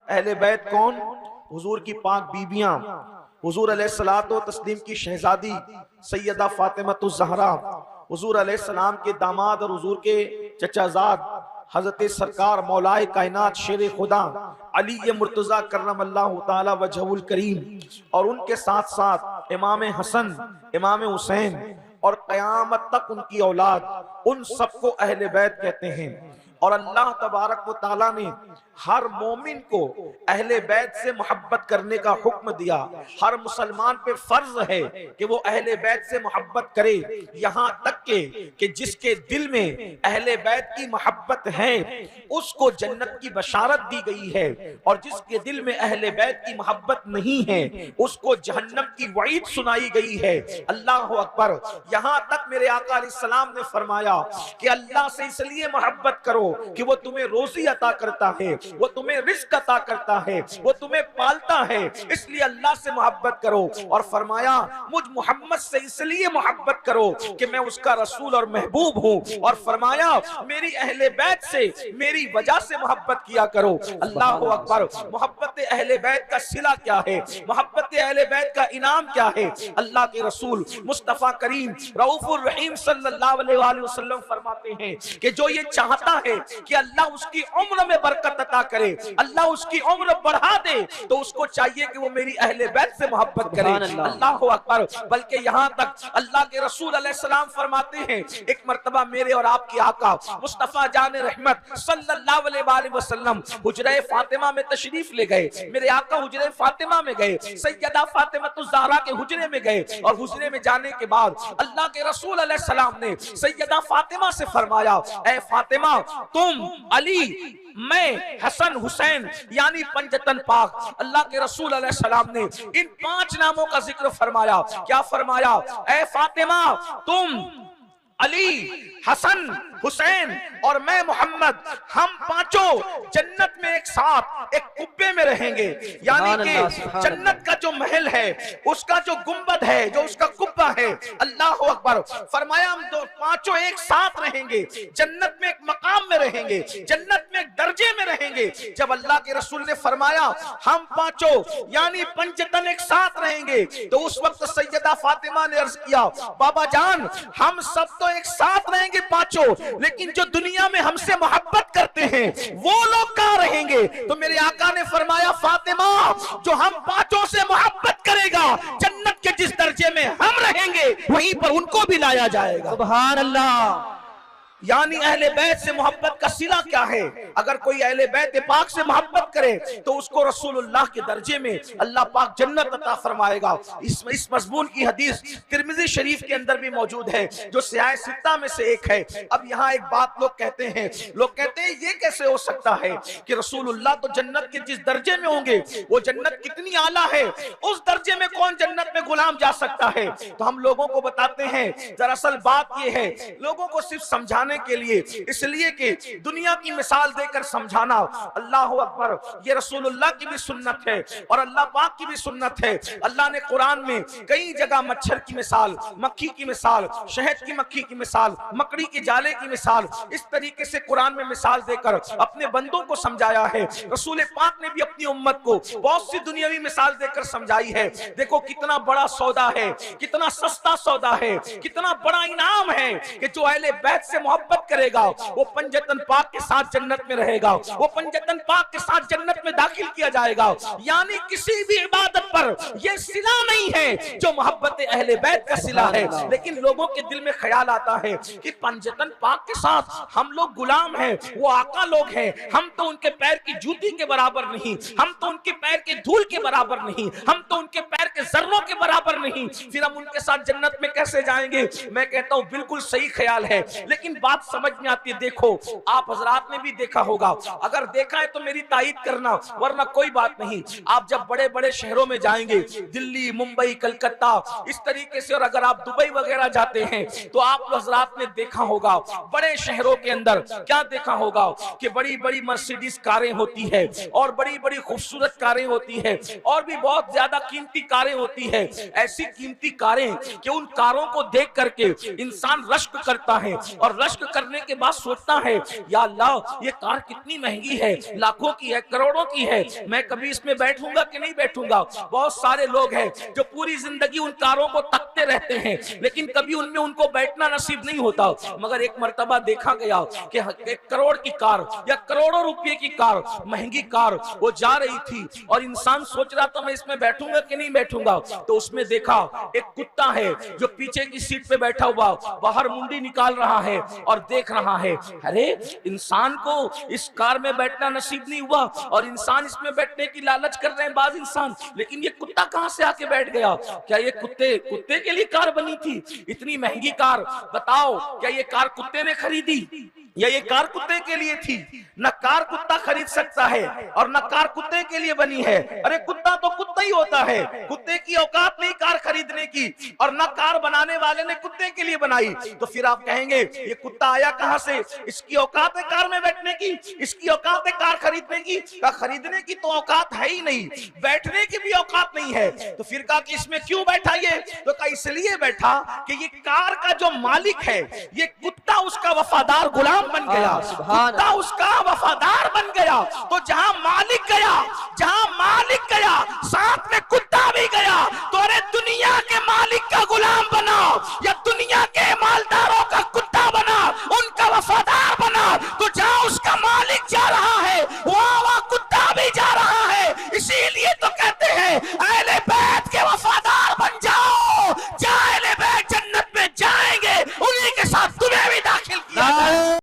अहले बैत कौन? हुजूर की पाक बीबियां, हुजूर अलैहिस्सलातो तस्लीम की शहजादी सैयदा फातिमातुज़ ज़हरा, हुजूर अलैहिस्सलाम के दामाद और हुजूर के चचाजाद हजरत सरकार मौलाए कायनात शेर खुदा अली मुर्तज़ा करमल्लाहु ताला वजहुल करीम, और उनके साथ साथ इमाम हसन, इमाम हुसैन और क़यामत तक उनकी औलाद, उन सबको अहले बैत कहते हैं। और अल्लाह तबारक व तआला ने हर मोमिन को अहले बैत से मोहब्बत करने का हुक्म दिया। हर मुसलमान पे फर्ज है कि वो अहले बैत से मोहब्बत करे, यहाँ तक कि जिसके दिल में अहले बैत की मोहब्बत है उसको जन्नत की बशारत दी गई है, और जिसके दिल में अहले बैत की मोहब्बत नहीं है उसको जहन्नम की वईद सुनाई गई है। अल्लाह अकबर। यहाँ तक मेरे आका अलैहिस्सलाम ने फरमाया कि अल्लाह से इसलिए मोहब्बत करो कि वो तुम्हें रोजी अता करता है, वो तुम्हें रिस्क अता करता है, वो तुम्हें पालता है, इसलिए अल्लाह से मोहब्बत करो। और फरमाया मुझ मोहम्मद से इसलिए मोहब्बत करो कि मैं उसका रसूल और महबूब हूँ, और फरमाया मेरी अहले बैत से मेरी वजह से मोहब्बत किया करो। अल्लाह अकबर। मोहब्बत अहले बैत का सिला क्या है, मोहब्बत अहले बैत का इनाम क्या है? अल्लाह के रसूल मुस्तफा करीम रऊफुर रहीम सल्लल्लाहु अलैहि वसल्लम फरमाते हैं कि जो ये चाहता है कि अल्लाह उसकी उम्र में बरकत अता करे, अल्लाह उसकी उम्र बढ़ा दे, तो उसको चाहिए कि वो मेरी अहले बैत से मोहब्बत करे। अल्लाह अकबर। बल्कि यहाँ तक अल्लाह के रसूल अलैहिस्सलाम फरमाते हैं, एक मर्तबा मेरे और आपके आका मुस्तफा जान रहमत सल्लल्लाहु अलैहि वसल्लम हुजरे फातिमा में तशरीफ ले गए। मेरे आका हुजरे फातिमा में गए, सैयदा फातिमातुज़ ज़हरा के हुजरे में गए, और हुजरे में जाने के बाद अल्लाह के रसूल अलैहिस्सलाम ने सैयदा फातिमा से फरमाया, ऐ फातिमा तुम, अली, मैं, हसन हुसैन, यानी पंजतन पाक। अल्लाह के रसूल अलैहिस्सलाम ने इन 5 नामों का जिक्र फरमाया। क्या फरमाया? ऐ फातिमा तुम, अली, हसन, हुसैन और मैं मोहम्मद, हम पांचों जन्नत में एक साथ एक कुब्बे में रहेंगे। यानी कि जन्नत का जो महल है, उसका जो गुंबद है, जो उसका कुब्बा है, अल्लाह अकबर। फरमाया हम दो पांचों एक साथ रहेंगे, जन्नत में एक मकाम में रहेंगे, जन्नत में एक दर्जे में रहेंगे। जब अल्लाह के रसूल ने फरमाया हम पांचों यानी पंचतन एक साथ रहेंगे, तो उस वक्त सैयदा फातिमा ने अर्ज किया, बाबा जान हम सब तो एक साथ रहेंगे पांचों, लेकिन जो दुनिया में हमसे मोहब्बत करते हैं वो लोग कहां रहेंगे? तो मेरे आका ने फरमाया, फातिमा जो हम पांचों से मोहब्बत करेगा, जन्नत के जिस दर्जे में हम रहेंगे वहीं पर उनको भी लाया जाएगा। सुभान अल्लाह। यानी अहले बैत से मोहब्बत का सिला क्या है? अगर कोई अहले बैत पाक से मोहब्बत करे तो उसको रसूलुल्लाह के दर्जे में अल्लाह पाक जन्नत अता फरमाएगा। इस मजमून की हदीस तिर्मिज़ी शरीफ के अंदर भी मौजूद है, जो सियाह सित्ता में से एक है। अब यहाँ एक बात लोग कहते हैं ये कैसे हो सकता है कि रसूलुल्लाह तो जन्नत के जिस दर्जे में होंगे वो जन्नत कितनी आला है, उस दर्जे में कौन जन्नत में गुलाम जा सकता है? तो हम लोगों को बताते हैं, दरअसल बात यह है, लोगों को सिर्फ समझाने के लिए, इसलिए कि दुनिया की मिसाल देकर समझाना। अल्लाह अकबर। ये रसूलुल्लाह की भी सुन्नत है और अल्लाह पाक की भी सुन्नत है। अल्लाह ने कुरान में कई जगह मच्छर की मिसाल, मक्खी की मिसाल, शहद की मक्खी की मिसाल, मकड़ी के जाले की मिसाल, इस तरीके से कुरान में मिसाल देकर अपने बंदों को समझाया है। रसूल पाक ने भी अपनी उम्मत को बहुत सी दुनियावी मिसाल देकर समझाई है। देखो कितना बड़ा सौदा है, कितना सस्ता सौदा है, कितना बड़ा इनाम है कि जो अहले बैत से मोहब्बत करेगा वो पंजतन पाक के साथ जन्नत में रहेगा, वो पंजतन पाक के साथ जन्नत में दाखिल किया जाएगा। यानी किसी भी इबादत पर ये सिला नहीं है जो मोहब्बत अहले बैत का सिला है, लेकिन लोगों के दिल में ख्याल आता है कि पंजतन पाक के साथ हम लोग गुलाम हैं, वो आका लोग हैं, हम तो उनके पैर की जूती के बराबर नहीं, हम तो उनके पैर के धूल के बराबर नहीं, हम तो उनके पैर के जर्रों के बराबर नहीं, फिर हम उनके साथ जन्नत में कैसे जाएंगे? मैं कहता हूं बिल्कुल सही ख्याल है, लेकिन बात समझ में आती है। देखो आप हजरात ने भी देखा होगा, अगर देखा है तो मेरी तायीद करना, वरना कोई बात नहीं। आप जब बड़े बड़े शहरों में जाएंगे, दिल्ली, मुंबई, कलकत्ता, इस तरीके से, और अगर आप दुबई वगैरह जाते हैं तो आप हजरात ने देखा होगा बड़े शहरों के अंदर क्या देखा होगा कि बड़ी बड़ी मर्सिडीज कारें होती है और बड़ी बड़ी खूबसूरत कारें होती है और भी बहुत ज्यादा कीमती कारें होती है। ऐसी कीमती कारें कि उन कारों को देख करके इंसान रश्क करता है, और रश्क मश्क करने के बाद सोचता है या अल्लाह ये कार कितनी महंगी है, लाखों की है, करोड़ों की है, मैं कभी इसमें बैठूंगा कि नहीं बैठूंगा। बहुत सारे लोग हैं जो पूरी जिंदगी उन कारों को तकते रहते हैं लेकिन कभी उनमें उनको बैठना नसीब नहीं होता। मगर एक मर्तबा देखा गया कि 1 करोड़ की कार या करोड़ों रुपए की कार, महंगी कार वो जा रही थी और इंसान सोच रहा था मैं इसमें बैठूंगा कि नहीं बैठूंगा। तो उसमें देखा एक कुत्ता है जो पीछे की सीट पे बैठा हुआ बाहर मुंडी निकाल रहा है और देख रहा है। अरे इंसान को इस कार में बैठना नसीब नहीं हुआ और इंसान इसमें बैठने की लालच कर रहे हैं बाज इंसान, लेकिन ये कुत्ता कहां से आके बैठ गया? क्या ये कुत्ते के लिए कार बनी थी? इतनी महंगी कार, बताओ क्या ये कार कुत्ते ने खरीदी या ये कार कुत्ते के लिए थी? न कार कुत्ता खरीद सकता है और न कार कुत्ते के लिए बनी है। अरे कुत्ता तो कुत्ता ही होता है, कुत्ते की औकात नहीं कार खरीदने की और न कार बनाने वाले ने कुत्ते के लिए बनाई। तो फिर आप कहेंगे ये कुत्ता आया कहां से? इसकी औकात है कार में बैठने की, इसकी औकात है कार खरीदने की? खरीदने की तो औकात है ही नहीं, बैठने की भी औकात नहीं है। तो फिर कहा कि इसमें क्यों बैठा ये? तो कहा इसलिए बैठा कि ये कार का जो मालिक है ये कुत्ता उसका वफादार गुलाम बन गया, कुत्ता उसका वफादार बन गया। तो जहां मालिक गया